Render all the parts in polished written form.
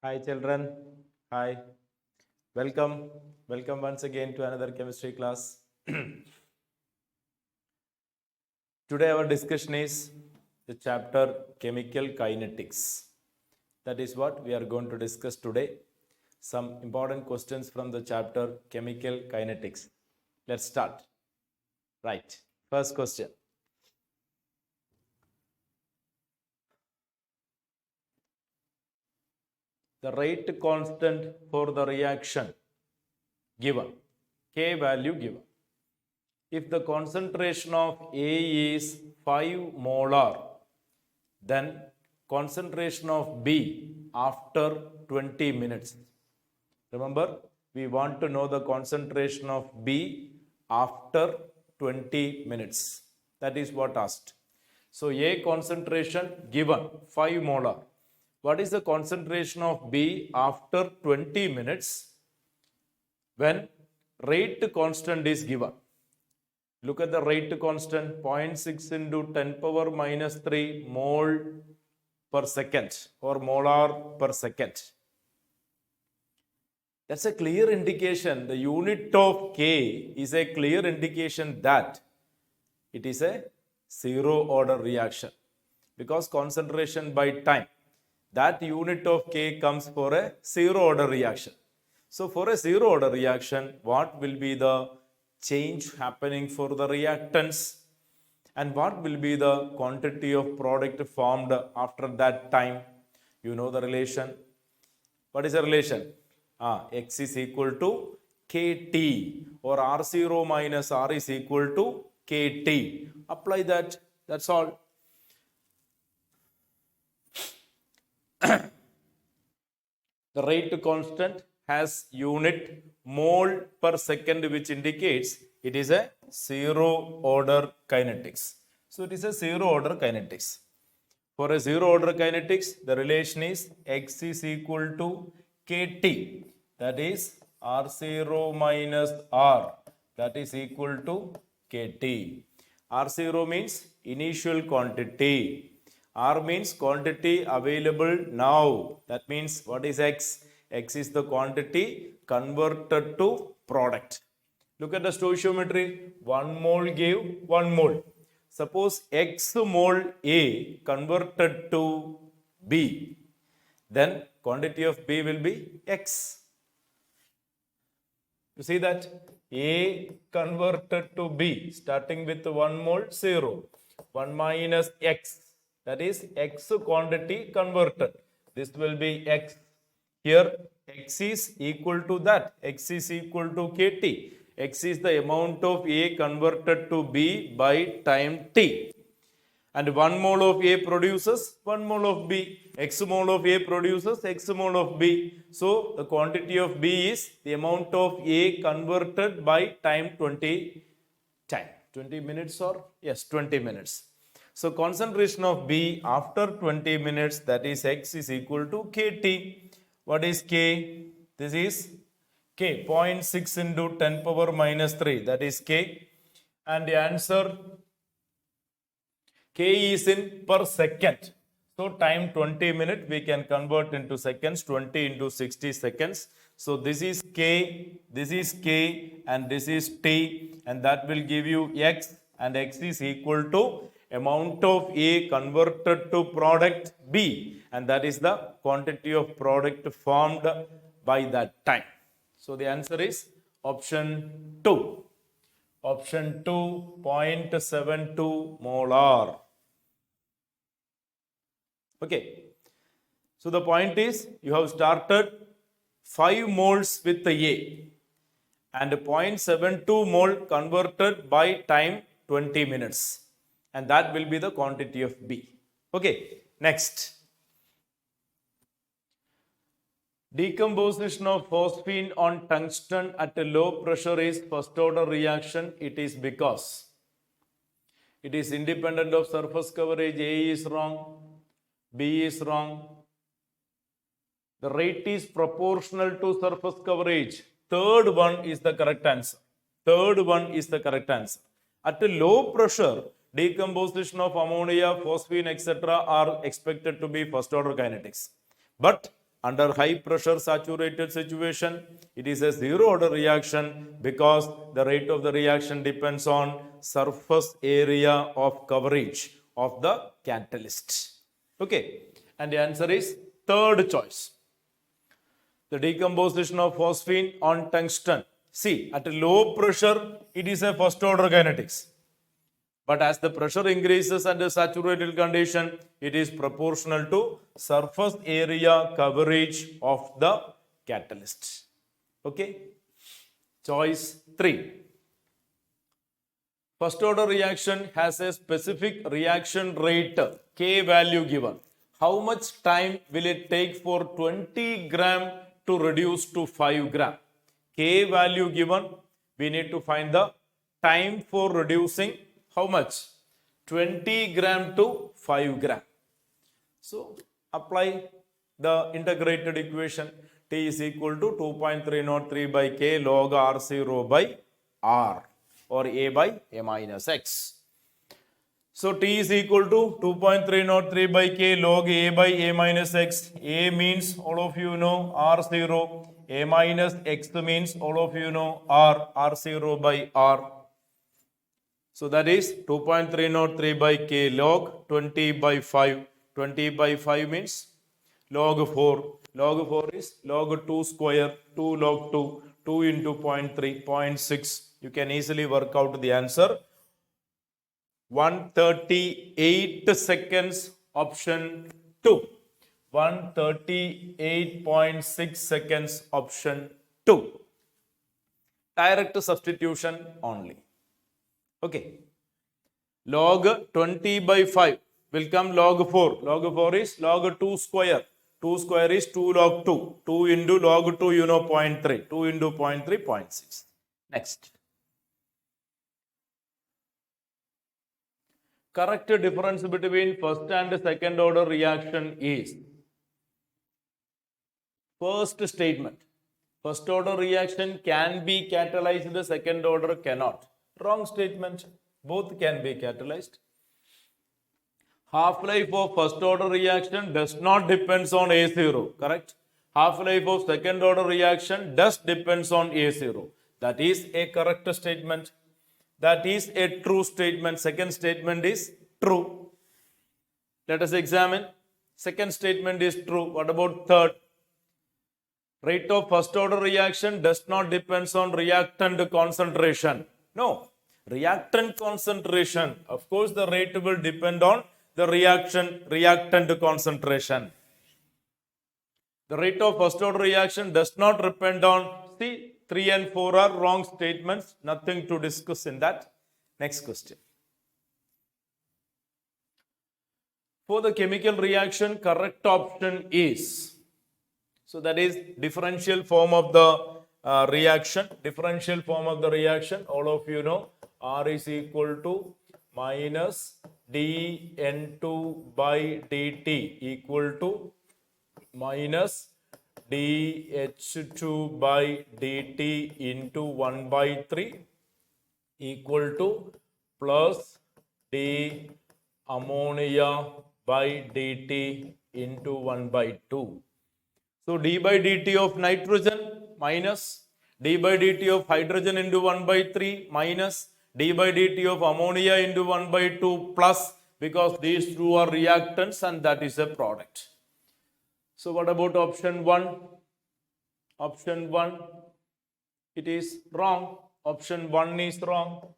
Hi children, hi, welcome, welcome once again to another chemistry class. Today our discussion is the chapter Chemical Kinetics. That is what we are going to discuss today. Some important questions from the chapter Chemical Kinetics. Let's start. Right, first question. The rate constant for the reaction given, K value given. If the concentration of A is 5 molar, then concentration of B after 20 minutes. Remember, we want to know the concentration of B after 20 minutes. That is what asked. So A concentration given 5 molar. What is the concentration of B after 20 minutes when rate constant is given? Look at the rate constant, 0.6 into 10 power minus 3 mole per second or molar per second. That's a clear indication. The unit of K is a clear indication that it is a zero order reaction because concentration by time. That unit of K comes for a zero order reaction. So for a zero order reaction, what will be the change happening for the reactants? And what will be the quantity of product formed after that time? You know the relation. What is the relation? X is equal to KT or R0 minus R is equal to KT. Apply that. That's all. The rate constant has unit mole per second, which indicates it is a zero order kinetics. So it is a zero order kinetics. For a zero order kinetics, the relation is X is equal to KT. That is R0 minus R. That is equal to KT. R0 means initial quantity. R means quantity available now. That means what is X? X is the quantity converted to product. Look at the stoichiometry. 1 mole gave 1 mole. Suppose X mole A converted to B, then quantity of B will be X. You see that? A converted to B, starting with 1 mole, 0. 1 minus X, that is X quantity converted. This will be X. Here, X is equal to that. X is equal to KT. X is the amount of A converted to B by time T. And 1 mole of A produces 1 mole of B. X mole of A produces X mole of B. So the quantity of B is the amount of A converted by time 20 time. 20 minutes or? Yes, 20 minutes. So concentration of B after 20 minutes, that is X is equal to KT. What is K? This is K, 0.6 into 10 power minus 3, that is K. And the answer, K is in per second. So time 20 minutes, we can convert into seconds, 20 into 60 seconds. So this is K, and this is T, and that will give you X, and X is equal to amount of A converted to product B, and that is the quantity of product formed by that time. So the answer is option 2. Option 2, 0.72 molar. Okay. So the point is, you have started 5 moles with the A and 0.72 mole converted by time 20 minutes. And that will be the quantity of B. Okay. Next. Decomposition of phosphine on tungsten at a low pressure is first order reaction. It is because it is independent of surface coverage. A is wrong. B is wrong. The rate is proportional to surface coverage. Third one is the correct answer. Third one is the correct answer. At a low pressure, decomposition of ammonia, phosphine, etc. are expected to be first order kinetics. But Under high pressure saturated situation, it is a zero order reaction because the rate of the reaction depends on surface area of coverage of the catalyst. Okay, and the answer is third choice. The decomposition of phosphine on tungsten. See, at a low pressure, it is a first order kinetics. But as the pressure increases at a saturated condition, it is proportional to surface area coverage of the catalyst. Okay. Choice 3. First order reaction has a specific reaction rate, K value given. How much time will it take for 20 gram to reduce to 5 gram? K value given, we need to find the time for reducing how much? 20 gram to 5 gram. So apply the integrated equation. T is equal to 2.303 by K log R0 by R, or A by A minus X. So T is equal to 2.303 by K log A by A minus X. A means all of you know R0. A minus X means all of you know R. R0 by R. So that is 2.303 by K log 20 by 5. 20 by 5 means log 4. Log 4 is log 2 square, 2 log 2, 2 into 0.3, 0.6. You can easily work out the answer. 138 seconds, option 2. 138.6 seconds, option 2. Direct substitution only. Okay. Log 20 by 5 will come log 4. Log 4 is log 2 square. 2 square is 2 log 2. 2 into log 2, you know, 0.3. 2 into 0.3, 0.6. Next. Correct difference between first and second order reaction is first statement. First order reaction can be catalyzed, the second order cannot. Wrong statement. Both can be catalyzed. Half-life of first order reaction does not depends on A0. Correct? Half-life of second order reaction does depends on A0. That is a correct statement. That is a true statement. Second statement is true. Let us examine. Second statement is true. What about third? Rate of first order reaction does not depends on reactant concentration. No. Reactant concentration. Of course, the rate will depend on the reactant concentration. The rate of first order reaction does not depend on, see, 3 and 4 are wrong statements. Nothing to discuss in that. Next question. For the chemical reaction, correct option is, so that is differential form of the reaction. Differential form of the reaction, all of you know, R is equal to minus dN2 by dt equal to minus dH2 by dt into 1 by 3 equal to plus d ammonia by dt into 1 by 2. So d by dt of nitrogen minus d by dt of hydrogen into 1 by 3 minus d by dt of ammonia into 1 by 2 plus, because these two are reactants and that is a product. So what about option 1? Option 1, it is wrong. Option 1 is wrong.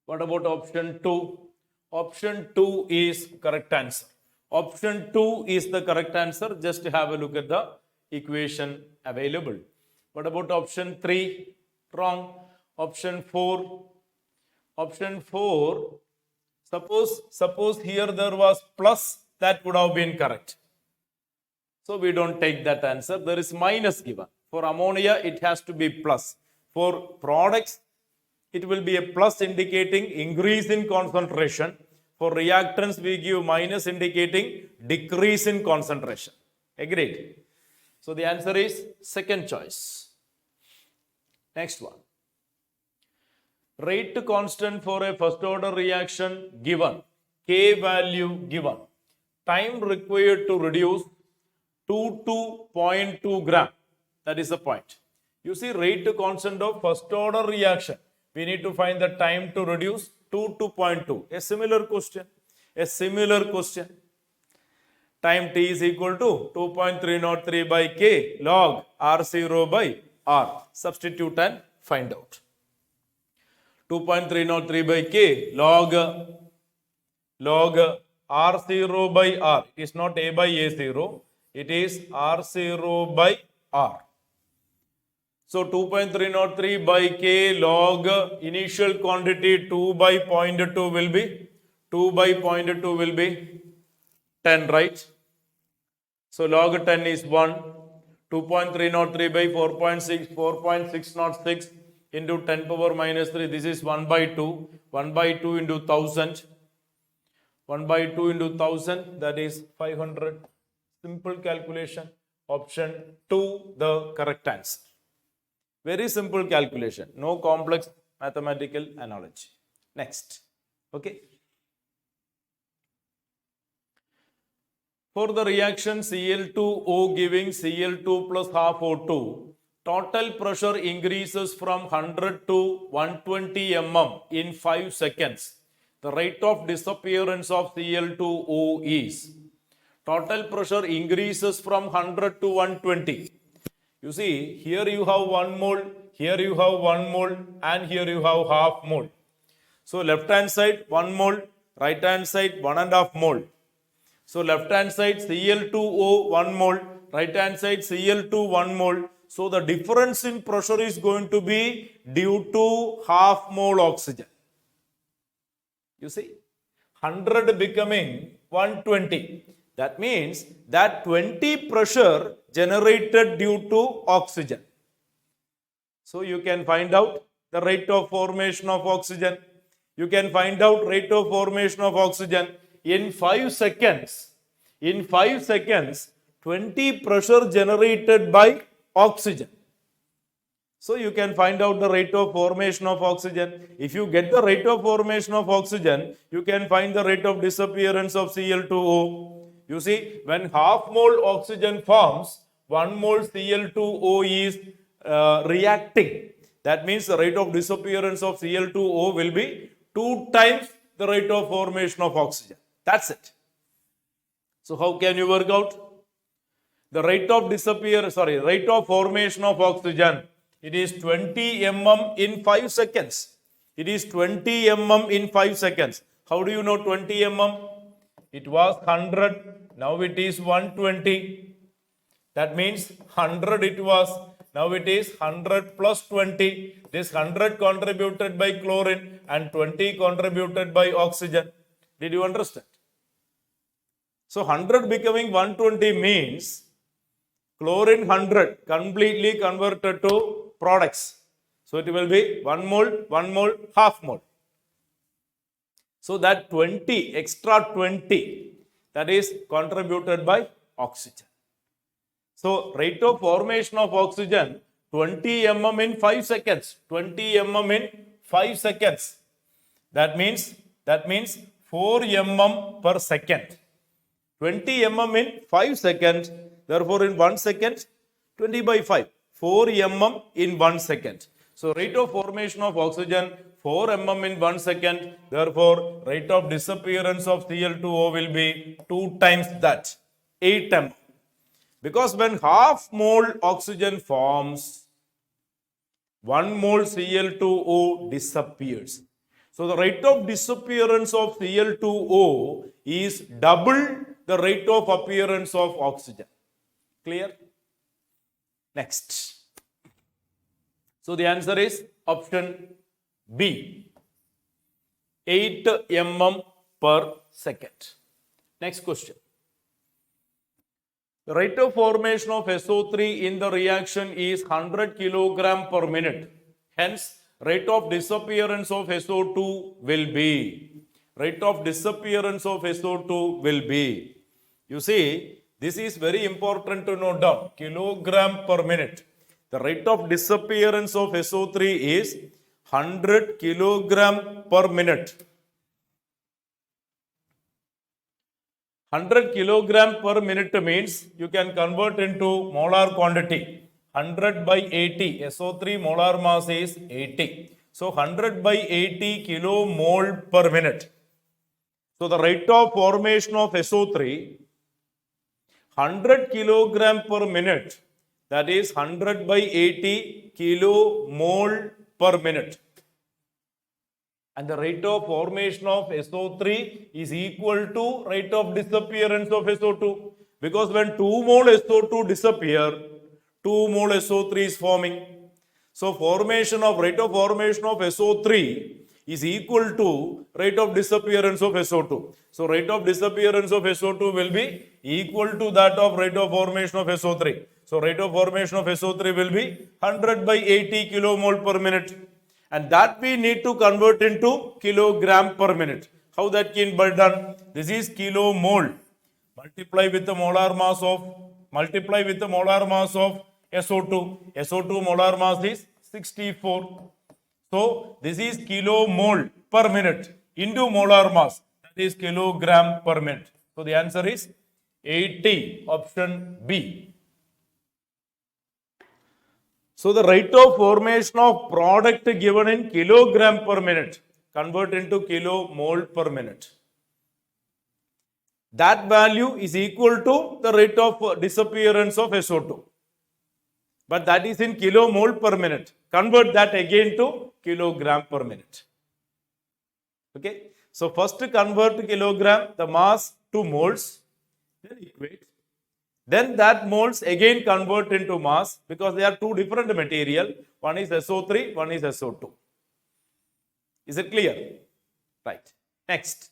What about option 2? Option 2 is correct answer. Option 2 is the correct answer. Just have a look at the equation available. What about option 3? Wrong. Option 4. Option 4, suppose here there was plus, that would have been correct. So we don't take that answer. There is minus given. For ammonia, it has to be plus. For products, it will be a plus indicating increase in concentration. For reactants, we give minus indicating decrease in concentration. Agreed? So the answer is second choice. Next one. Rate constant for a first order reaction given. K value given. Time required to reduce 2 to 0.2 gram. That is the point. You see rate constant of first order reaction. We need to find the time to reduce 2 to 0.2. A similar question. A similar question. Time t is equal to 2.303 by k log R0 by R. Substitute and find out. 2.303 by k log R0 by R. It is not A by A0. It is R0 by R. So 2.303 by k log initial quantity 2 by 0.2 will be 10, right? So log 10 is 1. 2.303 by 4.606 into 10 power minus 3. This is 1 by 2. 1 by 2 into 1000. 1 by 2 into 1000, that is 500. Simple calculation. Option 2, the correct answer. Very simple calculation. No complex mathematical analogy. Next. Okay. For the reaction Cl2O giving Cl2 plus half O2, total pressure increases from 100 to 120 mm in 5 seconds. The rate of disappearance of Cl2O is. Total pressure increases from 100 to 120. You see, here you have 1 mole, here you have 1 mole, and here you have half mole. So left hand side 1 mole, right hand side 1.5 mole. So left hand side Cl2O 1 mole, right hand side Cl2 1 mole. So the difference in pressure is going to be due to half mole oxygen. You see, 100 becoming 120. That means that 20 pressure generated due to oxygen. So you can find out the rate of formation of oxygen. You can find out rate of formation of oxygen in 5 seconds. In 5 seconds, 20 pressure generated by oxygen. So you can find out the rate of formation of oxygen. If you get the rate of formation of oxygen, you can find the rate of disappearance of Cl2O. You see, when half mole oxygen forms, 1 mole Cl2O is reacting. That means the rate of disappearance of Cl2O will be 2 times the rate of formation of oxygen. That's it. So how can you work out? The rate of rate of formation of oxygen. It is 20 mm in 5 seconds. It is 20 mm in 5 seconds. How do you know 20 mm? It was 100. Now it is 120. That means 100 it was. Now it is 100 plus 20. This 100 contributed by chlorine and 20 contributed by oxygen. Did you understand? So 100 becoming 120 means chlorine 100 completely converted to products. So it will be 1 mole, half mole. So that 20, extra 20, that is contributed by oxygen. So rate of formation of oxygen 20 mm in 5 seconds. 20 mm in 5 seconds. That means 4 mm per second. 20 mm in 5 seconds. Therefore, in 1 second, 20 by 5. 4 mm in 1 second. So rate of formation of oxygen 4 mm in 1 second. Therefore, rate of disappearance of Cl2O will be 2 times that, 8 mm. Because when half mole oxygen forms, 1 mole Cl2O disappears. So the rate of disappearance of Cl2O is double the rate of appearance of oxygen. Clear? Next. So the answer is option B. 8 mm per second. Next question. The rate of formation of SO3 in the reaction is 100 kilogram per minute. Hence, rate of disappearance of SO2 will be. Rate of disappearance of SO2 will be. You see, this is very important to note down. Kilogram per minute. The rate of disappearance of SO3 is 100 kilogram per minute. 100 kilogram per minute means you can convert into molar quantity. 100 by 80, SO3 molar mass is 80. So 100 by 80 kilomole per minute. So the rate of formation of SO3, 100 kilogram per minute, that is 100 by 80 kilomole per minute. And the rate of formation of SO3 is equal to rate of disappearance of SO2. Because when 2 mole SO2 disappear, 2 mole SO3 is forming. So rate of formation of SO3 is equal to rate of disappearance of SO2. So rate of disappearance of SO2 will be equal to that of rate of formation of SO3. So rate of formation of SO3 will be 100 by 80 kilomole per minute. And that we need to convert into kilogram per minute. How that can be done? This is kilomole. Multiply with the molar mass of SO2. SO2 molar mass is 64. So this is kilomole per minute into molar mass. That is kilogram per minute. So the answer is 80, option B. So the rate of formation of product given in kilogram per minute, convert into kilomole per minute. That value is equal to the rate of disappearance of SO2. But that is in kilomole per minute. Convert that again to kilogram per minute. Okay. So first convert kilogram, the mass to moles, then equate. Then that moles again convert into mass because they are two different material. One is SO3, one is SO2. Is it clear? Right. Next.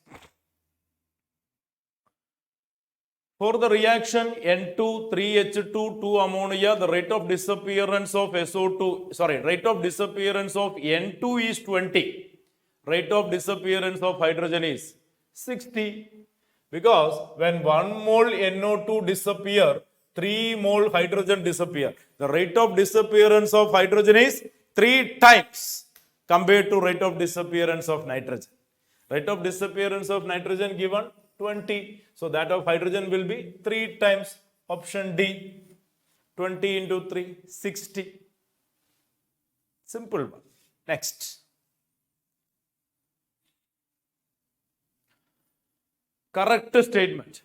For the reaction N2, 3H2, 2 ammonia, the rate of disappearance of rate of disappearance of N2 is 20. Rate of disappearance of hydrogen is 60. Because when 1 mole NO2 disappear, 3 mole hydrogen disappear. The rate of disappearance of hydrogen is 3 times compared to rate of disappearance of nitrogen. Rate of disappearance of nitrogen given 20. So that of hydrogen will be 3 times, option D. 20 into 3, 60. Simple one. Next. Correct statement.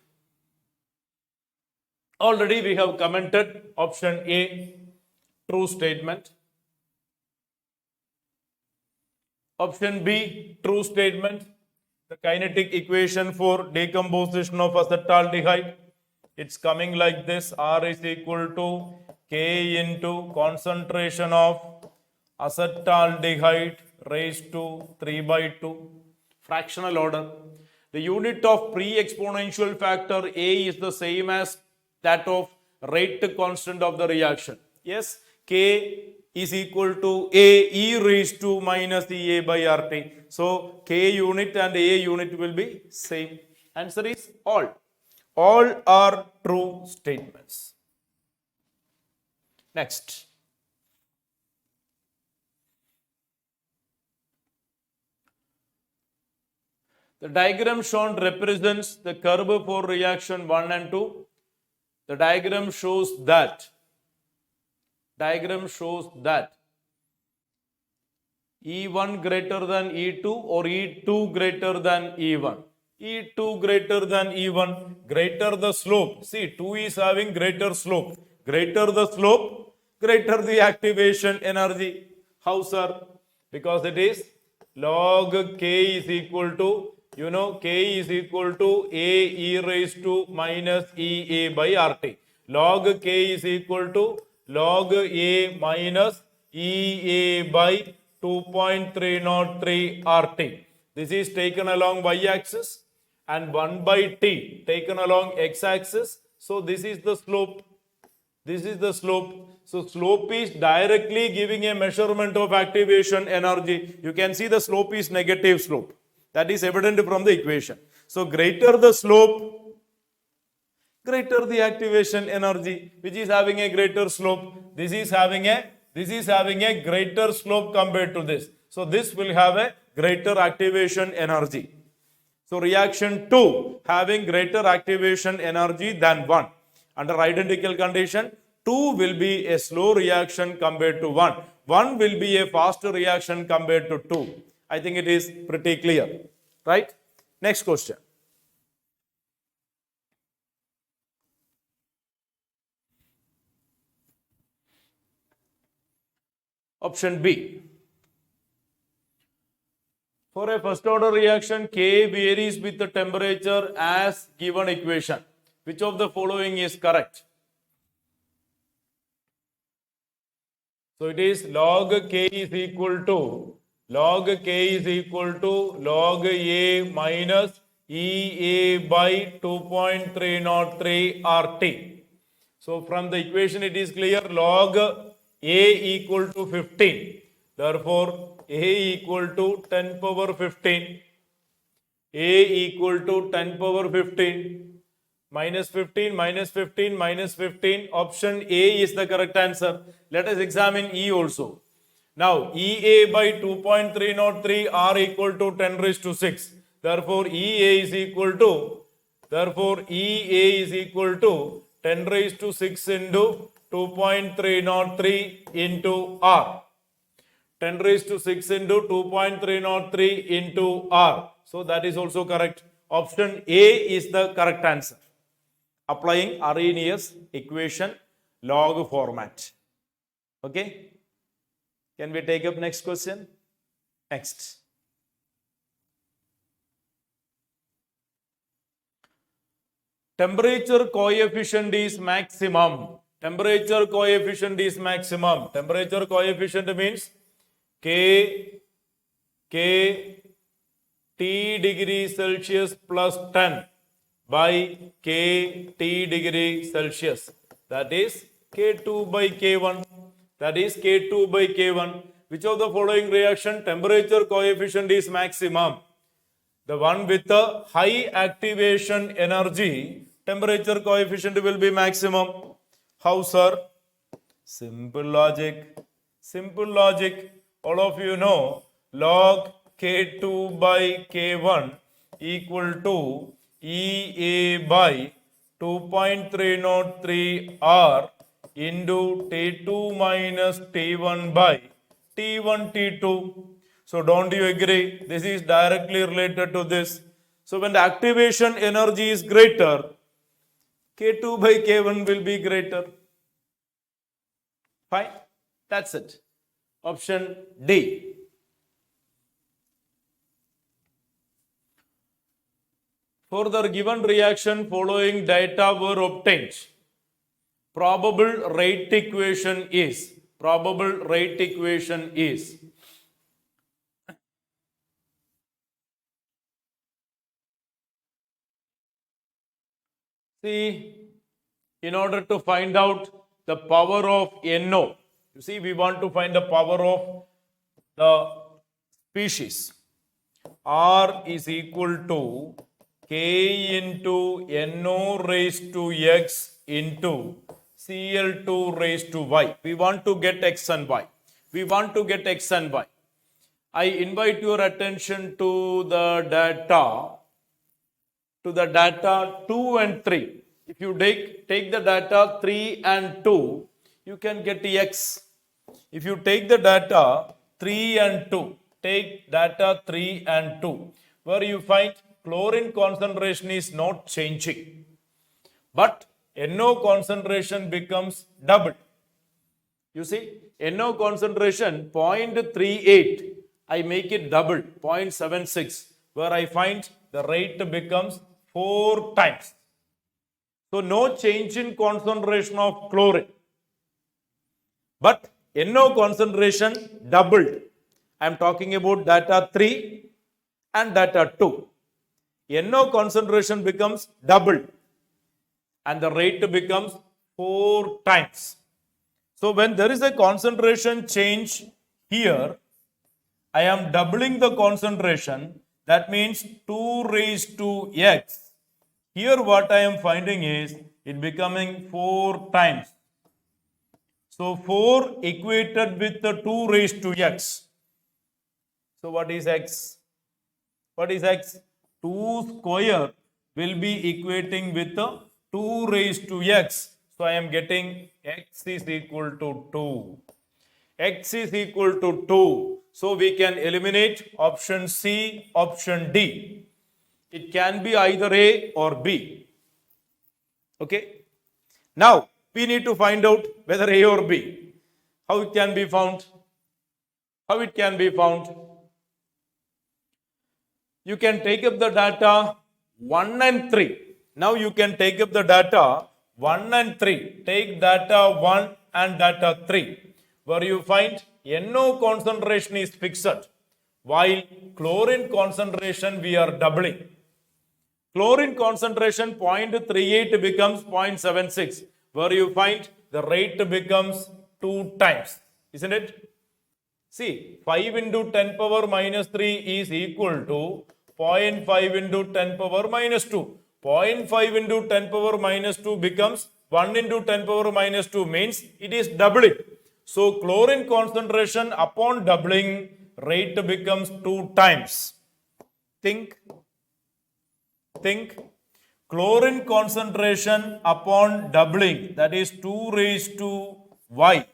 Already we have commented option A, true statement. Option B, true statement. The kinetic equation for decomposition of acetaldehyde, it's coming like this: R is equal to K into concentration of acetaldehyde raised to 3 by 2, fractional order. The unit of pre-exponential factor A is the same as that of rate constant of the reaction. Yes, K is equal to A e raised to minus EA by RT. So K unit and A unit will be same. Answer is all. All are true statements. Next. The diagram shown represents the curve for reaction 1 and 2. The diagram shows that E1 greater than E2 or E2 greater than E1. E2 greater than E1, greater the slope. See, 2 is having greater slope. Greater the slope, greater the activation energy. How, sir? Because it is log K is equal to, K is equal to A e raised to minus EA by RT. Log K is equal to log A minus EA by 2.303 RT. This is taken along y-axis and 1 by T taken along x-axis. So this is the slope. This is the slope. So slope is directly giving a measurement of activation energy. You can see the slope is negative slope. That is evident from the equation. So greater the slope, greater the activation energy, which is having a greater slope. This is having a greater slope compared to this. So this will have a greater activation energy. So reaction 2 having greater activation energy than 1. Under identical condition, 2 will be a slow reaction compared to 1. 1 will be a faster reaction compared to 2. I think it is pretty clear. Right? Next question. Option B. For a first order reaction, K varies with the temperature as given equation. Which of the following is correct? So it is log K is equal to log log A minus EA by 2.303 RT. So from the equation it is clear log A equal to 15. Therefore, A equal to 10 power 15. A equal to 10 power 15. Minus 15, minus 15, minus 15. Option A is the correct answer. Let us examine E also. Now, EA by 2.303 R equal to 10 raised to 6. Therefore, EA is equal to 10 raised to 6 into 2.303 into R. 10 raised to 6 into 2.303 into R. So that is also correct. Option A is the correct answer. Applying Arrhenius equation log format. Okay. Can we take up next question? Next. Temperature coefficient is maximum. Temperature coefficient is maximum. Temperature coefficient means K T degree Celsius plus 10 by K T degree Celsius. That is K2 by K1. That is K2 by K1. Which of the following reaction temperature coefficient is maximum? The one with the high activation energy, temperature coefficient will be maximum. How, sir? Simple logic. Simple logic. All of you know log K2 by K1 equal to EA by 2.303 R into T2 minus T1 by T1 T2. So don't you agree? This is directly related to this. So when the activation energy is greater, K2 by K1 will be greater. Fine. That's it. Option D. For the given reaction, following data were obtained. Probable rate equation is. See, in order to find out the power of NO, you see, we want to find the power of the species. R is equal to K into NO raised to X into Cl2 raised to Y. We want to get X and Y. I invite your attention to the data 2 and 3. If you take the data 3 and 2, you can get X. If you take the data 3 and 2, where you find chlorine concentration is not changing, but NO concentration becomes double. You see, NO concentration 0.38, I make it double, 0.76, where I find the rate becomes 4 times. So no change in concentration of chlorine, but NO concentration doubled. I am talking about data 3 and data 2. NO concentration becomes doubled and the rate becomes 4 times. So when there is a concentration change here, I am doubling the concentration. That means 2 raised to X. Here what I am finding is it becoming 4 times. So 4 equated with the 2 raised to X. So what is X? 2 square will be equating with 2 raised to x. So I am getting x is equal to 2. X is equal to 2. So we can eliminate option C, option D. It can be either A or B. Okay. Now we need to find out whether A or B. How it can be found? How it can be found? You can take up the data 1 and 3. Now you can take up the data 1 and 3. Take data 1 and data 3, where you find NO concentration is fixed, while chlorine concentration we are doubling. Chlorine concentration 0.38 becomes 0.76, where you find the rate becomes 2 times, isn't it? See, 5 into 10 power minus 3 is equal to 0.5 into 10 power minus 2. 0.5 into 10 power minus 2 becomes 1 into 10 power minus 2, means it is doubling. So, chlorine concentration upon doubling, rate becomes 2 times. Think. Chlorine concentration upon doubling, that is 2 raised to y.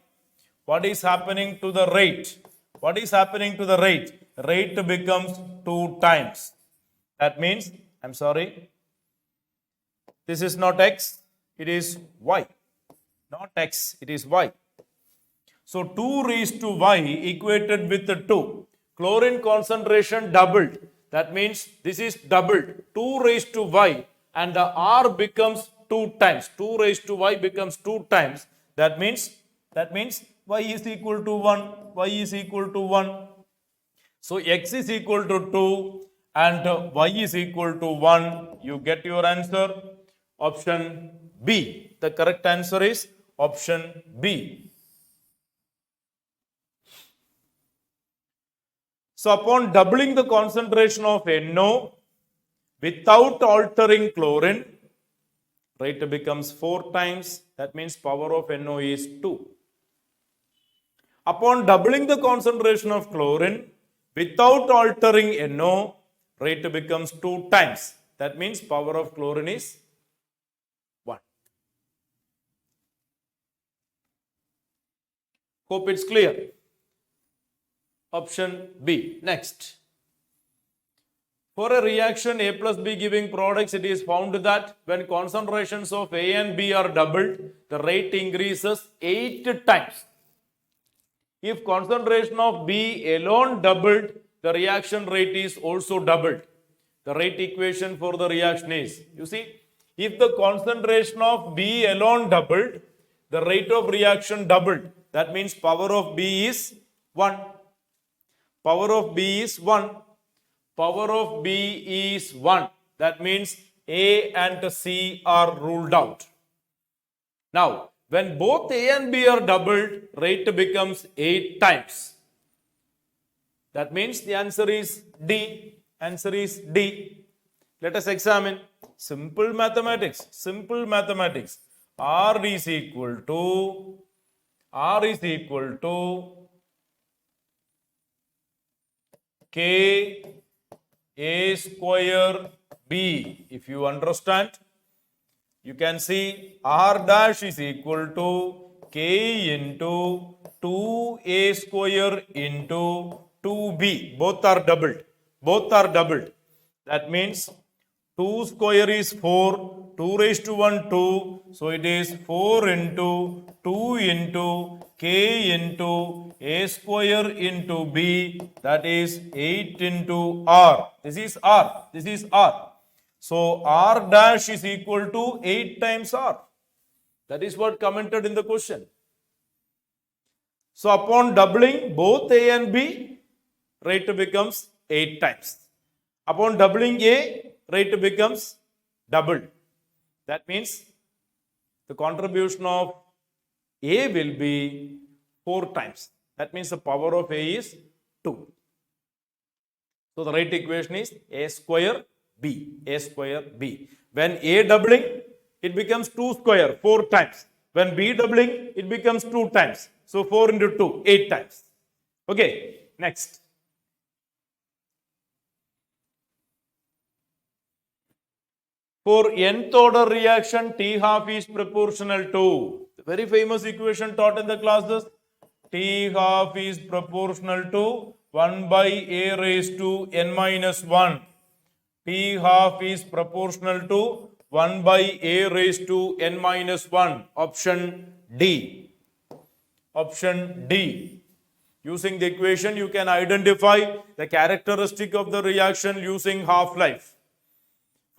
What is happening to the rate? What is happening to the rate? Rate becomes 2 times. That means, I'm sorry, this is not x, it is y. Not x, it is y. So 2 raised to y equated with the 2. Chlorine concentration doubled. That means this is doubled. 2 raised to y, and the r becomes 2 times. 2 raised to y becomes 2 times. That means y is equal to 1. Y is equal to 1. So x is equal to 2 and y is equal to 1. You get your answer. Option B. The correct answer is option B. So upon doubling the concentration of NO without altering chlorine, rate becomes 4 times. That means power of NO is 2. Upon doubling the concentration of chlorine without altering NO, rate becomes 2 times. That means power of chlorine is 1. Hope it's clear. Option B. Next. For a reaction A plus B giving products, it is found that when concentrations of A and B are doubled, the rate increases 8 times. If concentration of B alone doubled, the reaction rate is also doubled. The rate equation for the reaction is, you see, if the concentration of B alone doubled, the rate of reaction doubled. That means power of B is 1. Power of B is 1. Power of B is 1. That means A and C are ruled out. Now, when both A and B are doubled, rate becomes 8 times. That means the answer is D. Answer is D. Let us examine. Simple mathematics. Simple mathematics. R is equal to K A square B. If you understand, you can see R dash is equal to K into 2A square into 2B. Both are doubled. Both are doubled. That means 2 square is 4. 2 raised to 1, 2. So it is 4 into 2 into K into A square into B. That is 8 into R. This is R. This is R. So R dash is equal to 8 times R. That is what commented in the question. So upon doubling both A and B, rate becomes 8 times. Upon doubling A, rate becomes doubled. That means the contribution of A will be 4 times. That means the power of A is 2. So the rate equation is A square B. A square B. When A doubling, it becomes 2 square, 4 times. When B doubling, it becomes 2 times. So 4 into 2, 8 times. Okay, next. For nth order reaction, T half is proportional to, the very famous equation taught in the classes, T half is proportional to 1 by A raised to n minus 1. T half is proportional to 1 by A raised to n minus 1. Option D. Option D. Using the equation, you can identify the characteristic of the reaction using half-life.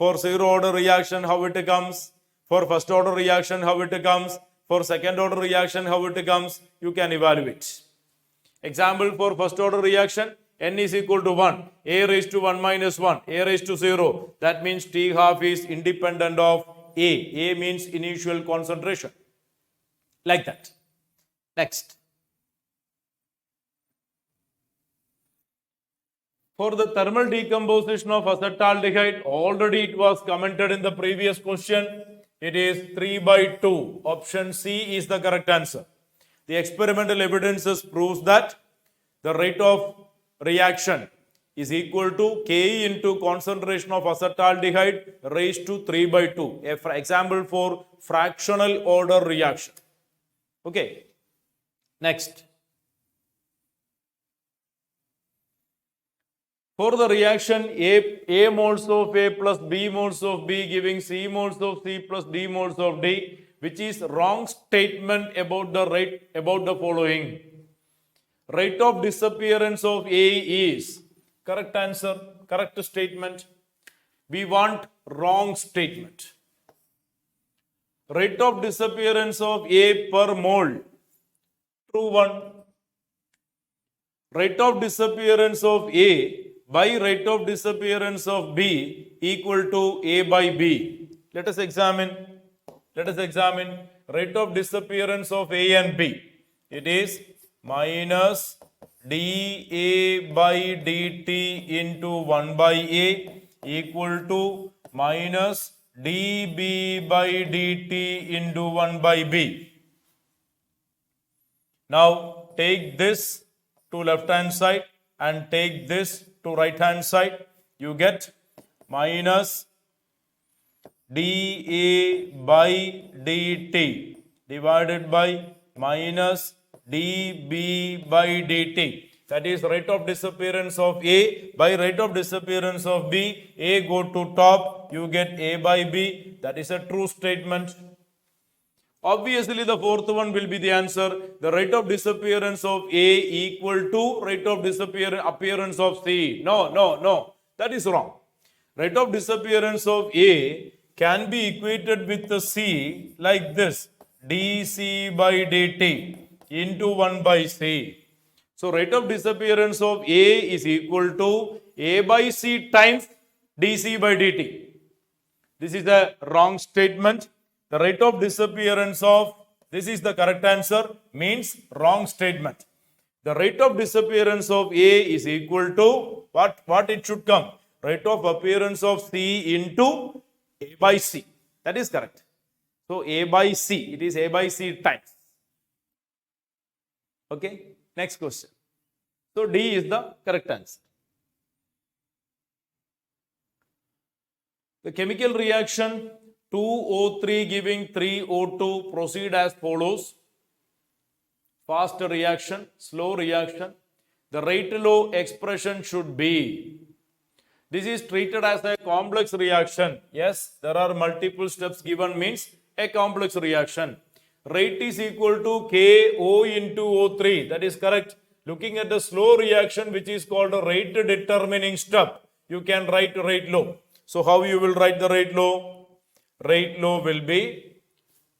For zero order reaction, how it comes. For first order reaction, how it comes. For second order reaction, how it comes. You can evaluate. Example for first order reaction, n is equal to 1. A raised to 1 minus 1. A raised to 0. That means T half is independent of A. A means initial concentration. Like that. Next. For the thermal decomposition of acetaldehyde, already it was commented in the previous question. It is 3 by 2. Option C is the correct answer. The experimental evidences proves that the rate of reaction is equal to K into concentration of acetaldehyde raised to 3 by 2. For example for fractional order reaction. Okay. Next. For the reaction A moles of A plus B moles of B giving C moles of C plus D moles of D, which is wrong statement about the rate, about the following. Rate of disappearance of A is, correct answer, correct statement. We want wrong statement. Rate of disappearance of A per mole, true one. Rate of disappearance of A by rate of disappearance of B equal to A by B. Let us examine. Let us examine rate of disappearance of A and B. It is minus dA by dt into 1 by A equal to minus dB by dt into 1 by B. Now take this to left hand side and take this to right hand side. You get minus dA by dt divided by minus dB by dt. That is rate of disappearance of A by rate of disappearance of B. A go to top, you get A by B. That is a true statement. Obviously, the fourth one will be the answer. The rate of disappearance of A equal to rate of appearance of C. No. That is wrong. Rate of disappearance of A can be equated with the C like this. dC by dt into 1 by C. So, rate of disappearance of A is equal to A by C times dC by dt. This is a wrong statement. The rate of disappearance of, this is the correct answer, means wrong statement. The rate of disappearance of A is equal to, what it should come? Rate of appearance of C into A by C. That is correct. So, A by C, it is A by C times. Okay, next question. So, D is the correct answer. The chemical reaction 2O3 giving 3O2 proceed as follows. Fast reaction, slow reaction. The rate law expression should be. This is treated as a complex reaction. Yes, there are multiple steps given means a complex reaction. Rate is equal to KO into O3. That is correct. Looking at the slow reaction which is called a rate determining step, you can write rate law. So how you will write the rate law? Rate law will be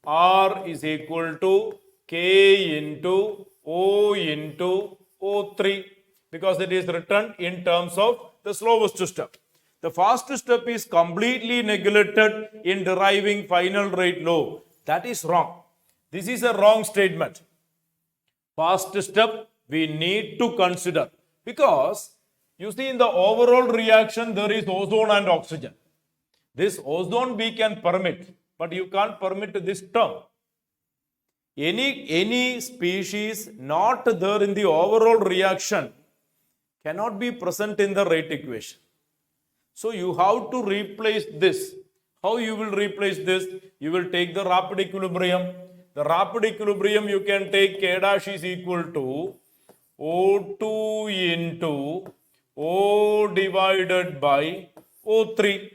R is equal to K into O into O3 because it is written in terms of the slowest step. The fast step is completely neglected in deriving final rate law. That is wrong. This is a wrong statement. Fast step we need to consider because you see in the overall reaction there is ozone and oxygen. This ozone we can permit, but you can't permit this term. Any species not there in the overall reaction cannot be present in the rate equation. So you have to replace this. How you will replace this? You will take the rapid equilibrium. The rapid equilibrium you can take K dash is equal to O2 into O divided by O3.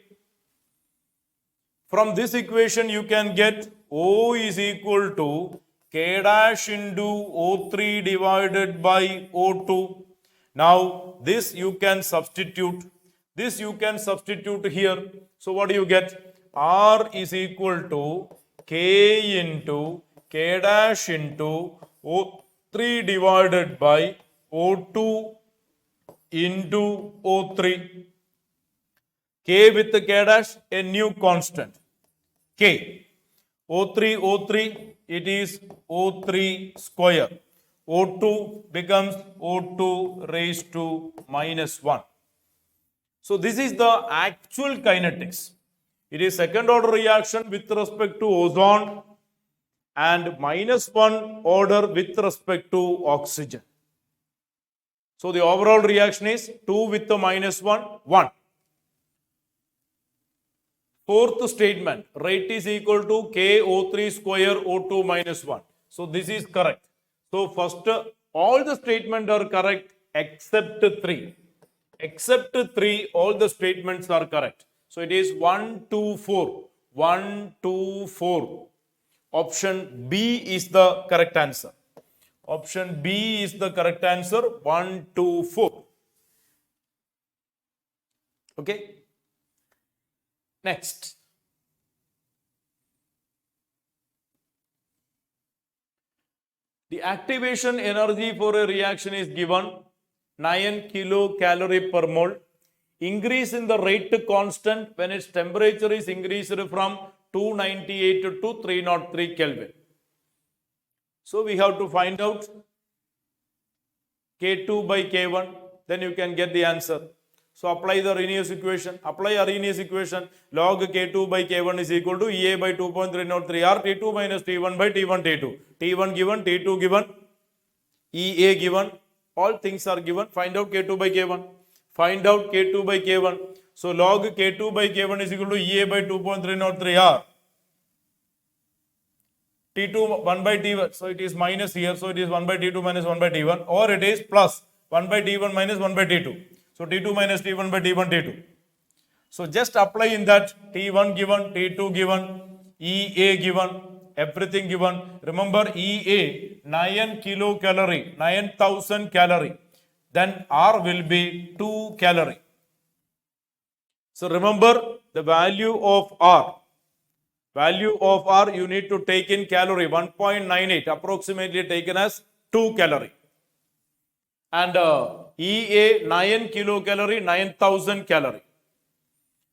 From this equation you can get O is equal to K dash into O3 divided by O2. Now this you can substitute. This you can substitute here. So what do you get? R is equal to K into K dash into O3 divided by O2 into O3. K with the K dash, a new constant. K. O3, O3, it is O3 square. O2 becomes O2 raised to minus 1. So this is the actual kinetics. It is second order reaction with respect to ozone and minus 1 order with respect to oxygen. So the overall reaction is 2 with the minus 1, 1. Fourth statement, rate is equal to KO3 square O2 minus 1. So this is correct. So first, all the statements are correct except 3. Except 3, all the statements are correct. So it is 1, 2, 4. 1, 2, 4. Option B is the correct answer. Option B is the correct answer. 1, 2, 4. Okay. Next. The activation energy for a reaction is given 9 kilocalorie per mole. Increase in the rate constant when its temperature is increased from 298 to 303 Kelvin. So we have to find out K2 by K1. Then you can get the answer. So apply the Arrhenius equation. Apply Arrhenius equation. Log K2 by K1 is equal to EA by 2.303 R T2 minus T1 by T1 T2. T1 given, T2 given, EA given. All things are given. Find out K2 by K1. Find out K2 by K1. So log K2 by K1 is equal to EA by 2.303 R. T2 1 by T1. So it is minus here. So it is 1 by T2 minus 1 by T1. Or it is plus 1 by T1 minus 1 by T2. So T2 minus T1 by T1 T2. So just apply in that T1 given, T2 given, EA given, everything given. Remember EA 9 kilocalorie, 9000 calorie. Then R will be 2 calorie. So remember the value of R. Value of R you need to take in calorie 1.98 approximately taken as 2 calorie. And EA 9 kilocalorie, 9000 calorie.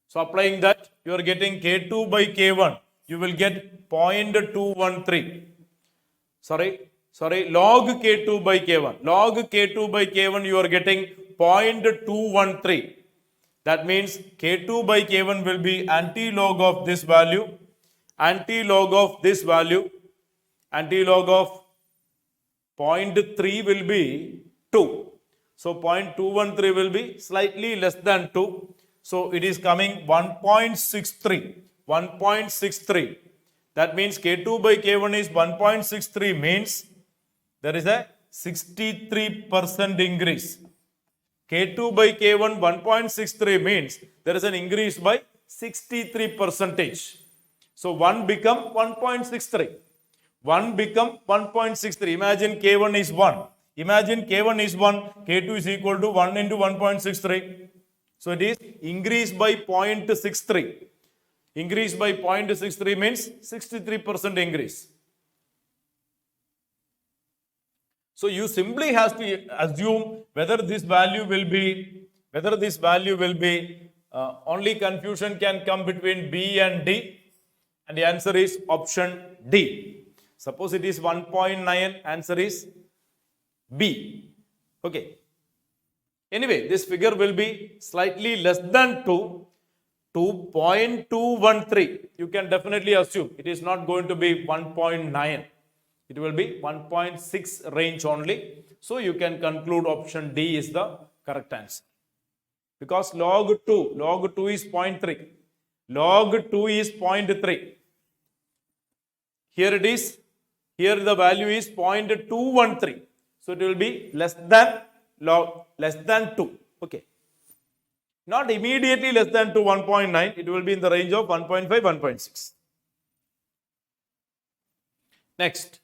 So applying that, you are getting K2 by K1. You will get 0.213. Sorry, log K2 by K1. Log K2 by K1 you are getting 0.213. That means K2 by K1 will be anti-log of this value. Anti-log of this value. Anti-log of 0.3 will be 2. So 0.213 will be slightly less than 2. So it is coming 1.63. 1.63. That means K2 by K1 is 1.63 means there is a 63% increase. K2 by K1 1.63 means there is an increase by 63%. So 1 become 1.63. 1 become 1.63. Imagine K1 is 1. Imagine K1 is 1, K2 is equal to 1 into 1.63. So it is increased by 0.63. Increase by 0.63 means 63% increase. So you simply have to assume whether this value will be, only confusion can come between B and D. And the answer is option D. Suppose it is 1.9, answer is B. Okay. Anyway, this figure will be slightly less than 2, 2.213. You can definitely assume it is not going to be 1.9. It will be 1.6 range only. So you can conclude option D is the correct answer. Because log 2 is 0.3. log 2 is 0.3. Here it is. Here the value is 0.213. So it will be less than 2. Okay. Not immediately less than 2, 1.9. It will be in the range of 1.5, 1.6. Next.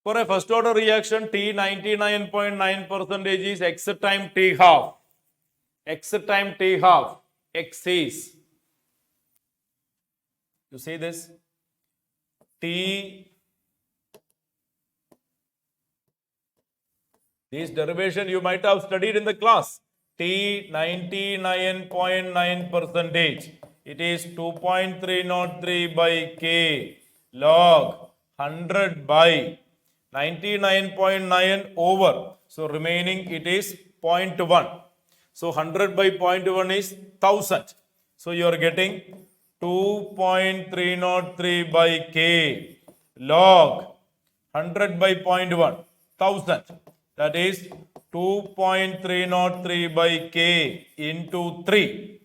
For a first order reaction, T 99.9% is X time T half. X time T half. X is. You see this? T. This derivation you might have studied in the class. T 99.9%. It is 2.303 by K log 100 by 99.9 over. So remaining it is 0.1. So 100 by 0.1 is 1000. So you are getting 2.303 by K log 100 by 0.1, 1000. That is 2.303 by K into 3.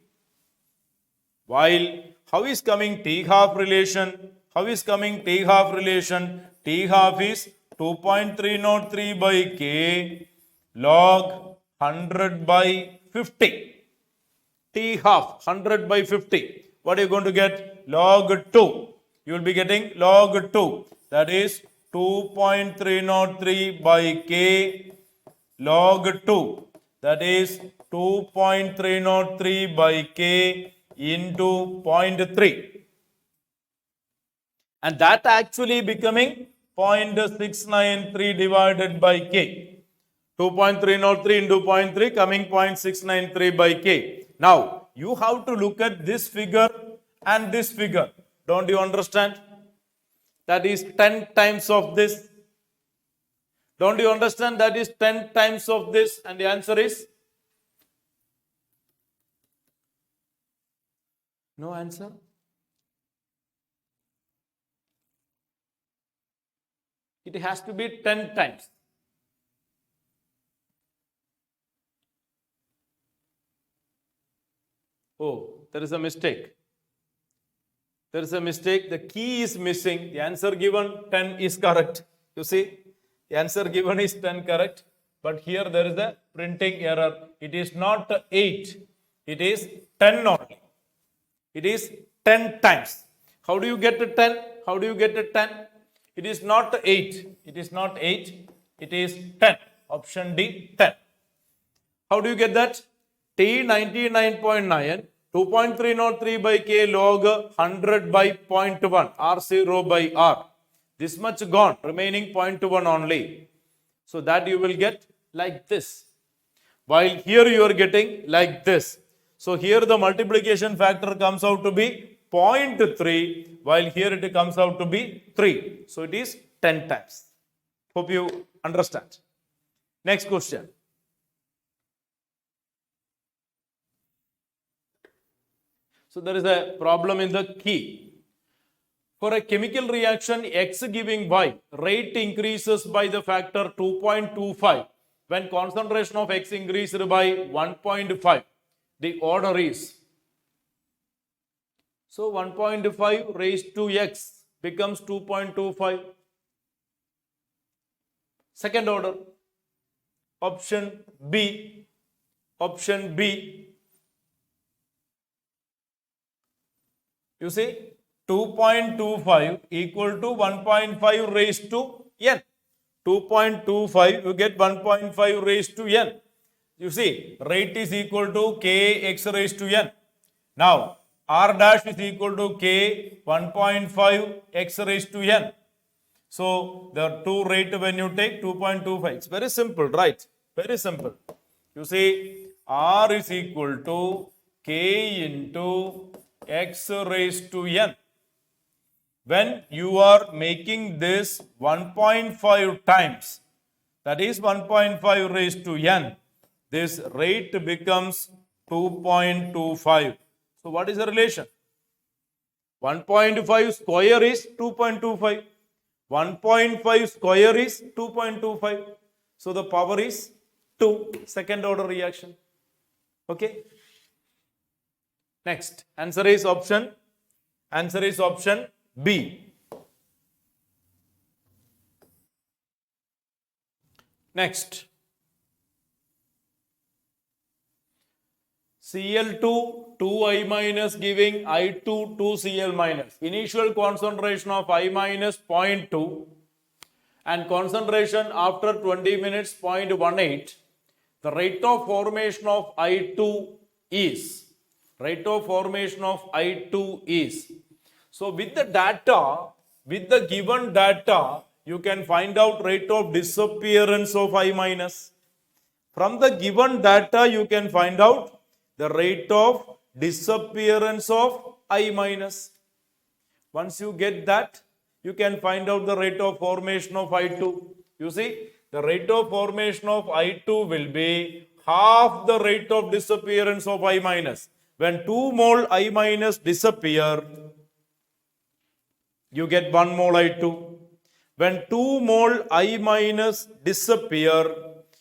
While how is coming T half relation? How is coming T half relation? T half is 2.303 by K log 100 by 50. T half 100 by 50. What are you going to get? Log 2. You will be getting log 2. That is 2.303 by K log 2. That is 2.303 by K into 0.3. And that actually becoming 0.693 divided by K. 2.303 into 0.3 coming 0.693 by K. Now, you have to look at this figure and this figure. Don't you understand? That is 10 times of this. Don't you understand? That is 10 times of this. And the answer is? No answer? It has to be 10 times. Oh, there is a mistake. There is a mistake. The key is missing. The answer given 10 is correct. You see, the answer given is 10 correct. But here there is a printing error. It is not 8. It is 10 only. It is 10 times. How do you get a 10? How do you get a 10? It is not 8. It is not 8. It is 10. Option D, 10. How do you get that? T 99.9, 2.303 by K log 100 by 0.1, R0 by R. This much gone, remaining 0.1 only. So that you will get like this. While here you are getting like this. So here the multiplication factor comes out to be 0.3, while here it comes out to be 3. So it is 10 times. Hope you understand. Next question. So there is a problem in the key. For a chemical reaction X giving Y, rate increases by the factor 2.25 when concentration of X increased by 1.5. The order is. So 1.5 raised to X becomes 2.25. Second order. Option B. Option B. You see, 2.25 equal to 1.5 raised to N. 2.25, you get 1.5 raised to N. You see, rate is equal to Kx raised to N. Now, R dash is equal to K 1.5 X raised to N. So, the two rate when you take 2.25, it's very simple, right? Very simple. You see, R is equal to K into X raised to N. When you are making this 1.5 times, that is 1.5 raised to N, this rate becomes 2.25. So what is the relation? 1.5 square is 2.25. 1.5 square is 2.25. So the power is 2, second order reaction. Okay. Next, answer is option B. Next, Cl2 2I minus giving I2 2Cl minus. Initial concentration of I minus 0.2 and concentration after 20 minutes 0.18. The rate of formation of I2 is. So with the given data, you can find out rate of disappearance of I minus. From the given data, you can find out the rate of disappearance of I minus. Once you get that, you can find out the rate of formation of I2. You see, the rate of formation of I2 will be half the rate of disappearance of I minus. When 2 mole I minus disappear, you get 1 mole I2. When 2 mole I minus disappear,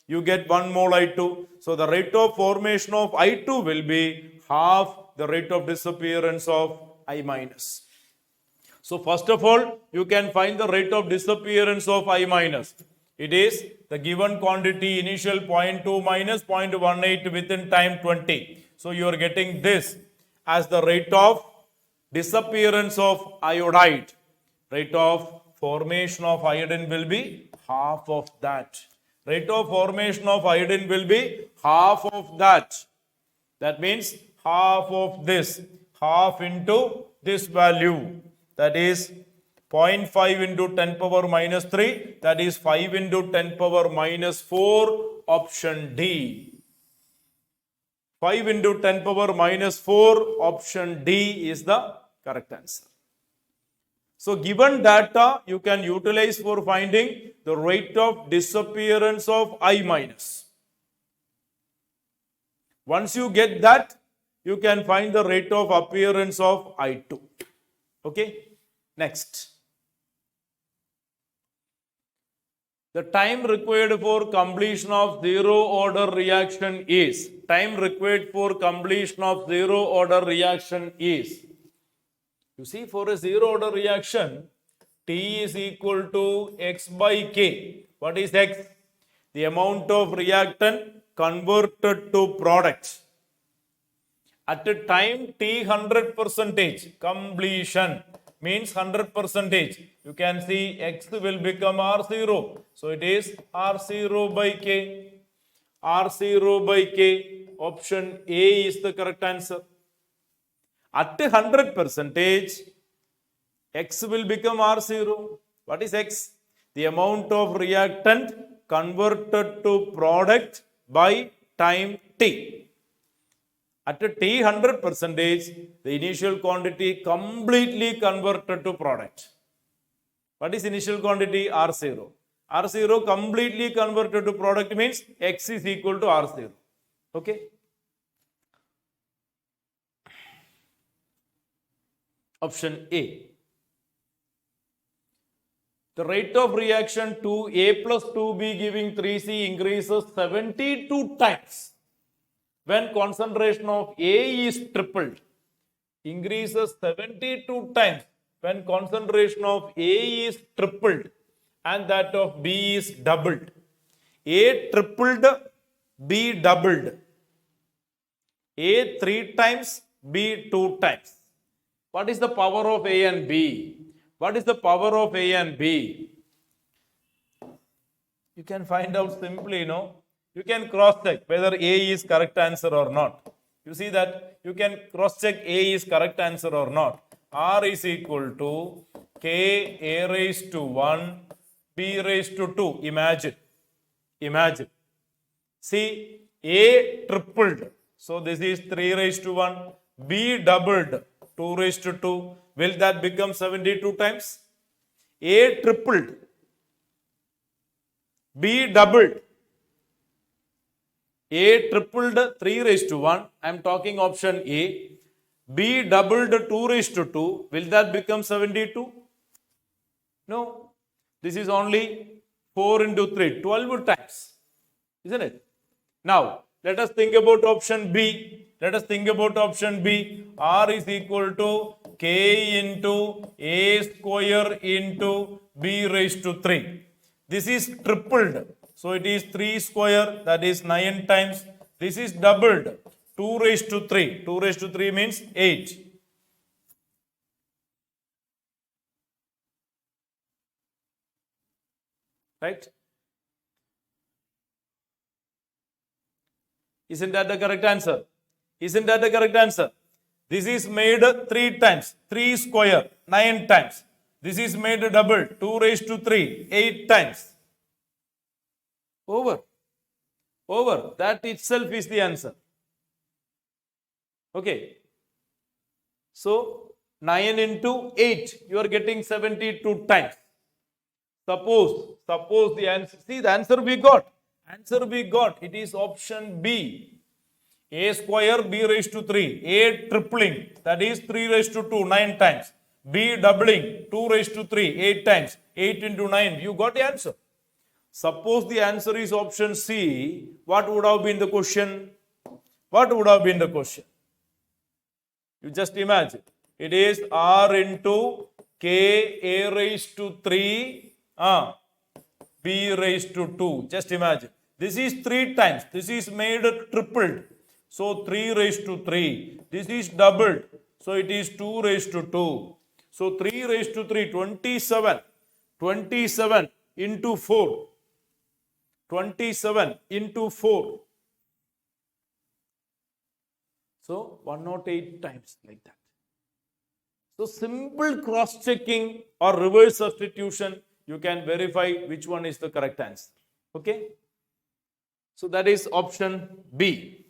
you get 1 mole I2. So the rate of formation of I2 will be half the rate of disappearance of I minus. So first of all, you can find the rate of disappearance of I minus. It is the given quantity initial 0.2 minus 0.18 within time 20. So you are getting this as the rate of disappearance of iodide. Rate of formation of iodine will be half of that. Rate of formation of iodine will be half of that. That means half of this, half into this value. That is 0.5 into 10 power minus 3. That is 5 into 10 power minus 4. Option D. 5 into 10 power minus 4. Option D is the correct answer. So given data, you can utilize for finding the rate of disappearance of I minus. Once you get that, you can find the rate of appearance of I2. Okay, next. The time required for completion of zero order reaction is. Time required for completion of zero order reaction is. You see, for a zero order reaction, T is equal to X by K. What is X? The amount of reactant converted to product. At a time T 100% completion means 100%. You can see X will become R0. So it is R0 by K. R0 by K. Option A is the correct answer. At 100%, X will become R0. What is X? The amount of reactant converted to product by time T. At T 100%, the initial quantity completely converted to product. What is initial quantity? R0. R0 completely converted to product means X is equal to R0. Okay. Option A. The rate of reaction 2A plus 2B giving 3C increases 72 times when concentration of A is tripled. Increases 72 times when concentration of A is tripled and that of B is doubled. A tripled, B doubled. A 3 times, B 2 times. What is the power of A and B? What is the power of A and B? You can find out simply, You can cross check whether A is correct answer or not. You see that you can cross check A is correct answer or not. R is equal to K A raised to 1 B raised to 2. Imagine. See, A tripled. So this is 3 raised to 1. B doubled. 2 raised to 2. Will that become 72 times? A tripled. B doubled. A tripled 3 raised to 1. I am talking option A. B doubled 2 raised to 2. Will that become 72? No. This is only 4 into 3. 12 times. Isn't it? Now, Let us think about option B. Let us think about option B. R is equal to K into A square into B raised to 3. This is tripled. So it is 3 square, that is 9 times. This is doubled, 2 raised to 3. 2 raised to 3 means 8. Right? Isn't that the correct answer? Isn't that the correct answer? This is made 3 times. 3 square, 9 times. This is made double, 2 raised to 3, 8 times. Over. Over. That itself is the answer. Okay. So, 9 into 8, you are getting 72 times. Suppose the answer, see the answer we got. Answer we got, it is option B. A square, B raised to 3. A tripling, that is 3 raised to 2, 9 times. B doubling, 2 raised to 3, 8 times. 8 into 9, you got the answer. Suppose the answer is option C, what would have been the question? What would have been the question? You just imagine. It is R into K A raised to 3, B raised to 2. Just imagine. This is 3 times. This is made tripled. So 3 raised to 3. This is doubled. So it is 2 raised to 2. So 3 raised to 3, 27. 27 into 4. 27 into 4. So 108 times like that. So simple cross-checking or reverse substitution, you can verify which one is the correct answer. Okay. So that is option B.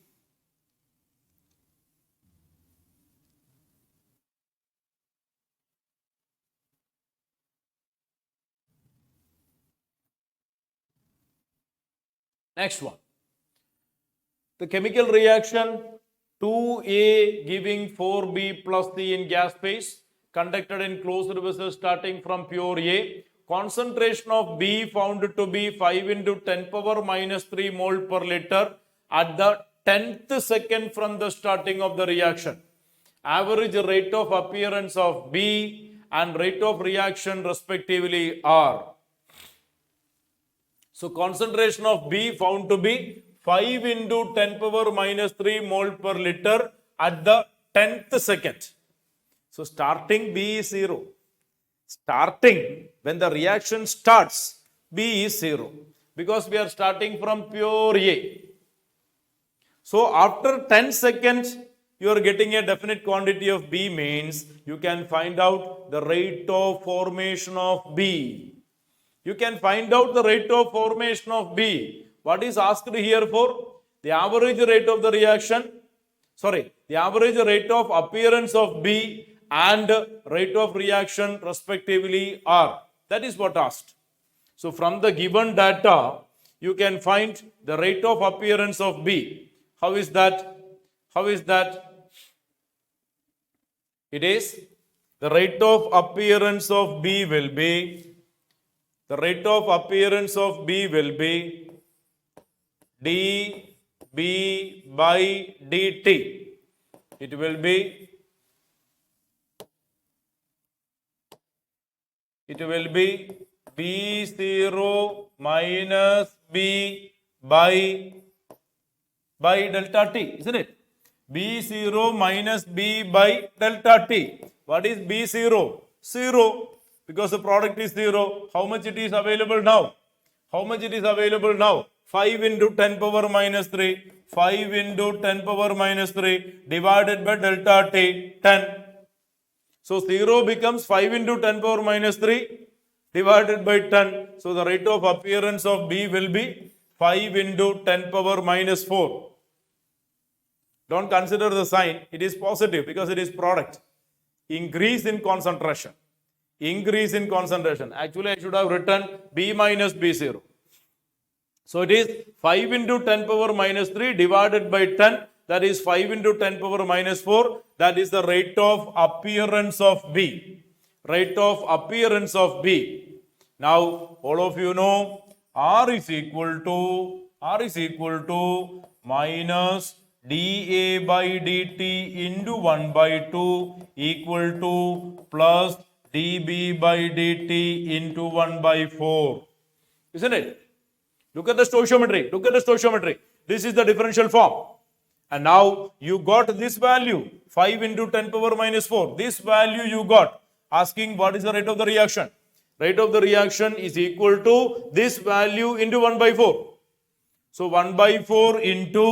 Next one. The chemical reaction 2A giving 4B plus C in gas phase conducted in closed vessel starting from pure A. Concentration of B found to be 5 into 10 power minus 3 mole per liter at the 10th second from the starting of the reaction. Average rate of appearance of B and rate of reaction respectively are. So concentration of B found to be 5 into 10 power minus 3 mole per liter at the 10th second. So starting B is 0. Starting, when the reaction starts, B is 0. Because we are starting from pure A. So after 10 seconds, you are getting a definite quantity of B means you can find out the rate of formation of B. You can find out the rate of formation of B. What is asked here for? The average rate of the reaction, the average rate of appearance of B and rate of reaction respectively are. That is what asked. So from the given data, you can find the rate of appearance of B. How is that? How is that? It is the rate of appearance of B will be, the rate of appearance of B will be dB by dt. It will be B0 minus B by delta T, isn't it? B0 minus B by delta T. What is B0? 0. Because the product is 0. How much it is available now? How much it is available now? 5 into 10 power minus 3. 5 into 10 power minus 3 divided by delta T, 10. So 0 becomes 5 into 10 power minus 3 divided by 10. So the rate of appearance of B will be 5 into 10 power minus 4. Don't consider the sign. It is positive because it is product. Increase in concentration. Increase in concentration. Actually, I should have written B minus B0. So it is 5 into 10 power minus 3 divided by 10. That is 5 into 10 power minus 4. That is the rate of appearance of B. Rate of appearance of B. Now, all of you know R is equal to minus dA by dt into 1 by 2 equal to plus dB by dt into 1 by 4. Isn't it? Look at the stoichiometry. Look at the stoichiometry. This is the differential form. And now you got this value, 5 into 10 power minus 4. This value you got. Asking what is the rate of the reaction? Rate of the reaction is equal to this value into 1 by 4. So 1 by 4 into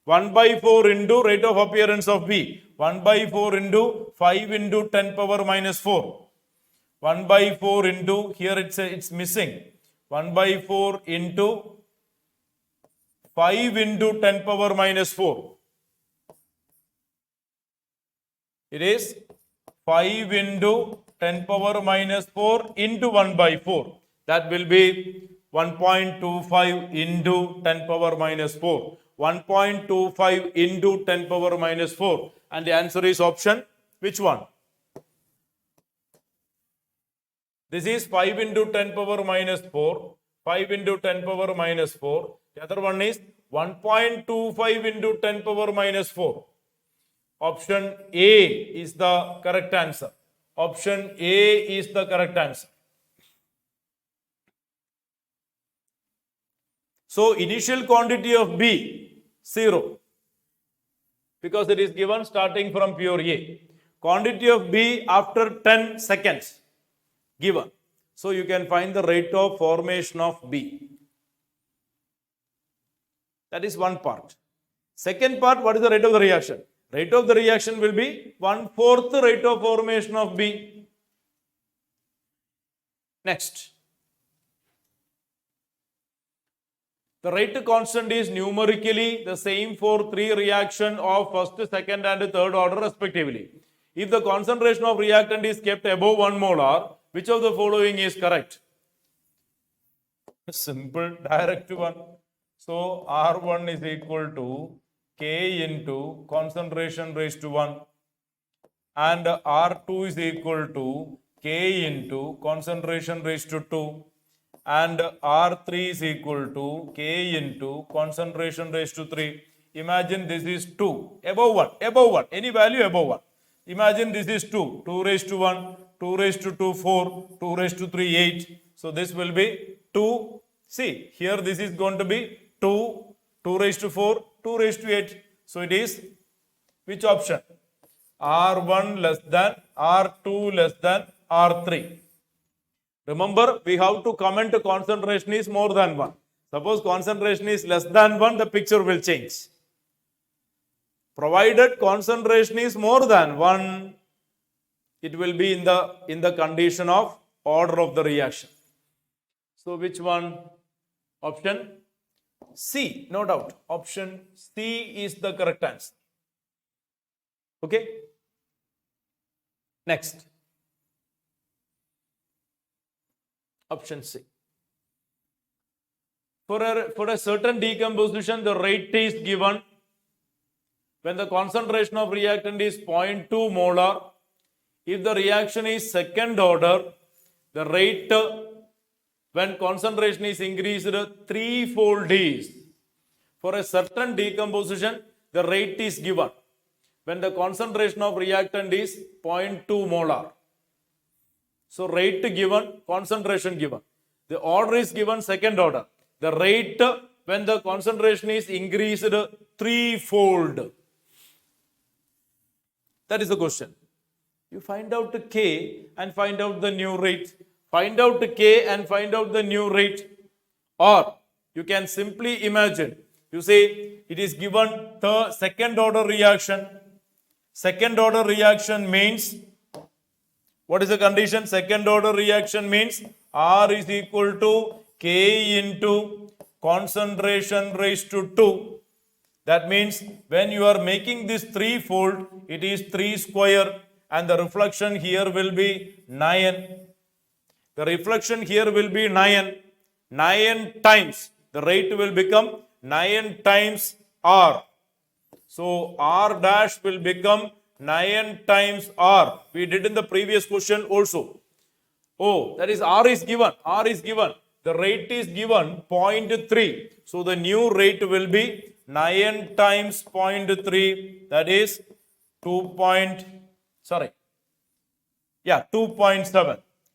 1 by 4 into rate of appearance of B. 1 by 4 into 5 into 10 power minus 4. 1 by 4 into, here it's missing. 1 by 4 into 5 into 10 power minus 4. It is 5 into 10 power minus 4 into 1 by 4. That will be 1.25 into 10 power minus 4. 1.25 into 10 power minus 4. And the answer is option, which one? This is 5 into 10 power minus 4. 5 into 10 power minus 4. The other one is 1.25 into 10 power minus 4. Option A is the correct answer. Option A is the correct answer. So initial quantity of B, 0. Because it is given starting from pure A. Quantity of B after 10 seconds given. So you can find the rate of formation of B. That is one part. Second part, what is the rate of the reaction? Rate of the reaction will be 1/4 rate of formation of B. Next. The rate constant is numerically the same for three reactions of first, second and third order respectively. If the concentration of reactant is kept above 1 molar, which of the following is correct? Simple, direct one. So R1 is equal to K into concentration raised to 1 and R2 is equal to K into concentration raised to 2 and R3 is equal to K into concentration raised to 3. Imagine this is 2, above 1, any value above 1. Imagine this is 2, 2 raised to 1, 2 raised to 2, 4, 2 raised to 3, 8. So this will be 2. See, here this is going to be 2, 2 raised to 4, 2 raised to 8. So it is which option? R1 less than, R2 less than, R3. Remember, we have to comment concentration is more than 1. Suppose concentration is less than 1, the picture will change. Provided concentration is more than 1, it will be in the condition of order of the reaction. So which one? Option C, no doubt. Option C is the correct answer. Okay. Next. Option C. For a certain decomposition, the rate is given when the concentration of reactant is 0.2 molar. If the reaction is second order, the rate when concentration is increased threefold is. For a certain decomposition, the rate is given when the concentration of reactant is 0.2 molar. So rate given, concentration given. The order is given second order. The rate when the concentration is increased threefold. That is the question. You find out the K and find out the new rate. Find out the K and find out the new rate. Or you can simply imagine. You say it is given the second order reaction. Second order reaction means, what is the condition? Second order reaction means R is equal to K into concentration raised to 2. That means when you are making this threefold, it is 3 square and the reflection here will be 9. The reflection here will be 9. 9 times. The rate will become 9 times R. So R dash will become 9 times R. We did in the previous question also. Oh, that is R is given. R is given. the rate is given 0.3. So the new rate will be 9 times 0.3, that is 2.7.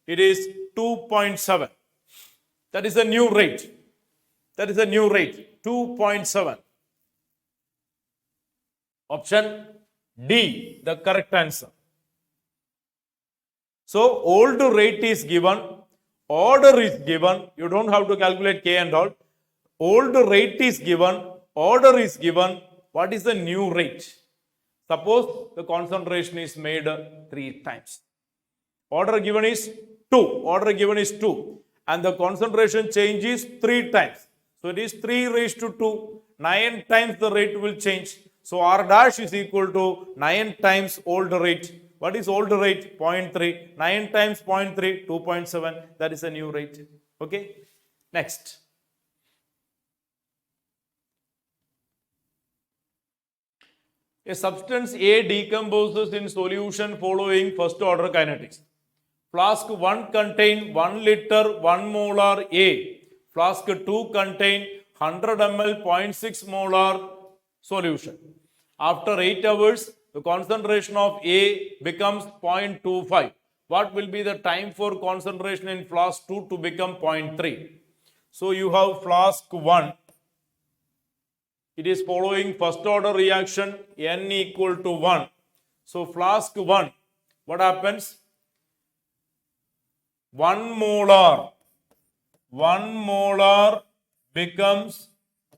It is 2.7. That is a new rate. That is a new rate, 2.7. Option D, the correct answer. So old rate is given, order is given. You don't have to calculate K and all. Old rate is given, order is given. What is the new rate? Suppose the concentration is made 3 times. Order given is 2. Order given is 2. And the concentration changes 3 times. So it is 3 raised to 2. 9 times the rate will change. So R dash is equal to 9 times old rate. What is old rate? 0.3. 9 times 0.3, 2.7. That is a new rate. Okay. Next. A substance A decomposes in solution following first order kinetics. Flask 1 contain 1 liter 1 molar A. Flask 2 contain 100 ml 0.6 molar solution. After 8 hours, the concentration of A becomes 0.25. What will be the time for concentration in flask 2 to become 0.3? So you have flask 1. It is following first order reaction, N equal to 1. So flask 1, what happens? 1 molar becomes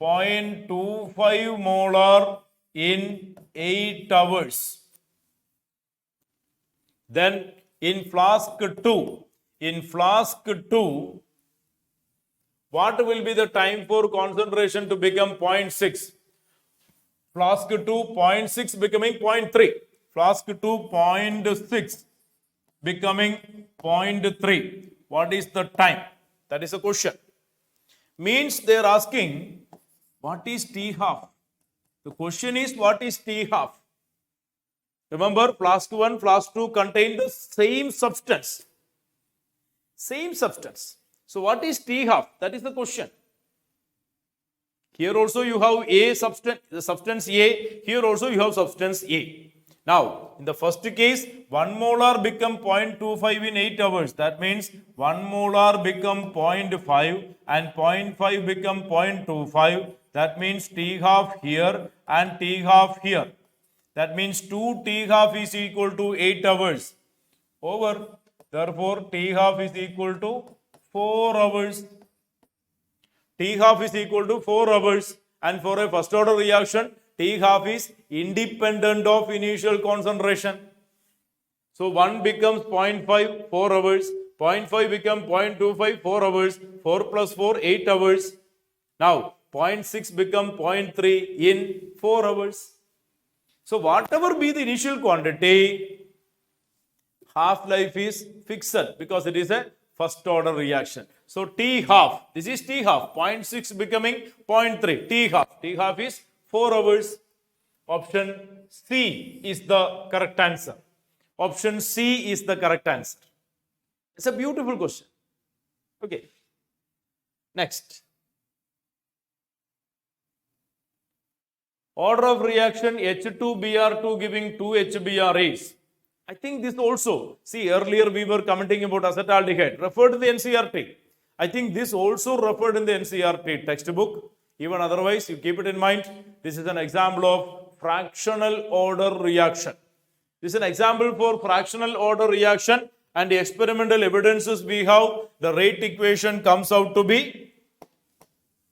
0.25 molar in 8 hours. Then in flask 2, what will be the time for concentration to become 0.6? Flask 2, 0.6 becoming 0.3. Flask 2, 0.6 becoming 0.3. What is the time? That is a question. Means they are asking, what is T half? The question is, what is T half? Remember, flask 1, flask 2 contain the same substance. Same substance. So what is T half? That is the question. Here also you have A substance, the substance A. Here also you have substance A. Now, in the first case, 1 molar become 0.25 in 8 hours. That means 1 molar become 0.5 and 0.5 become 0.25. That means T half here and T half here. That means 2 T half is equal to 8 hours. Over. Therefore, T half is equal to 4 hours. T half is equal to 4 hours. And for a first order reaction, T half is independent of initial concentration. So 1 becomes 0.5, 4 hours. 0.5 becomes 0.25, 4 hours. 4 plus 4, 8 hours. Now 0.6 becomes 0.3 in 4 hours. So whatever be the initial quantity, half-life is fixed because it is a first order reaction. So T half, this is T half, 0.6 becoming 0.3, T half is 4 hours. Option C is the correct answer. Option C is the correct answer. It's a beautiful question. Okay. Next. Order of reaction H2Br2 giving 2 HBr is. I think this also, see earlier we were commenting about acetaldehyde, referred to the NCRT. I think this also referred in the NCRT textbook. Even otherwise, you keep it in mind. This is an example of fractional order reaction. This is an example for fractional order reaction, and the experimental evidences we have, the rate equation comes out to be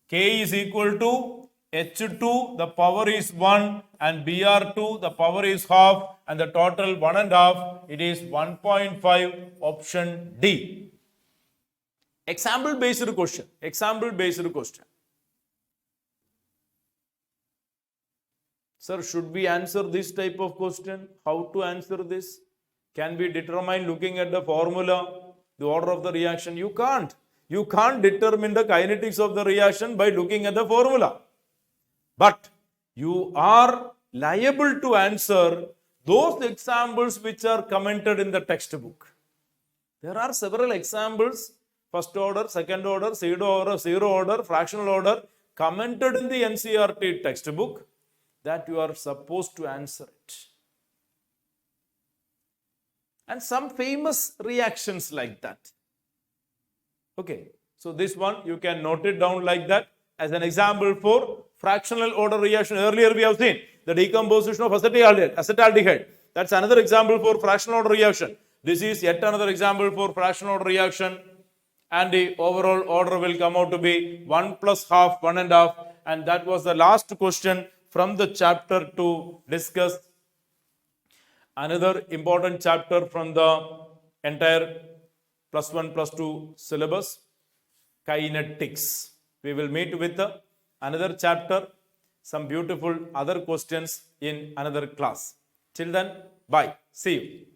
K is equal to H2, the power is 1, and Br2, the power is half, and the total 1.5, it is 1.5, option D. Example based question. Sir, should we answer this type of question? How to answer this? Can we determine looking at the formula, the order of the reaction? You can't. You can't determine the kinetics of the reaction by looking at the formula. But you are liable to answer those examples which are commented in the textbook. There are several examples first order, second order, zero order, fractional order, commented in the NCERT textbook, that you are supposed to answer it. And some famous reactions like that. Okay, so this one you can note it down like that as an example for fractional order reaction. Earlier we have seen the decomposition of acetaldehyde. That's another example for fractional order reaction. This is yet another example for fractional order reaction. And the overall order will come out to be 1 plus half, 1 and half. And that was the last question from the chapter to discuss. Another important chapter from the entire +1, +2 syllabus, Kinetics. We will meet with another chapter, some beautiful other questions in another class. Till then, bye. See you.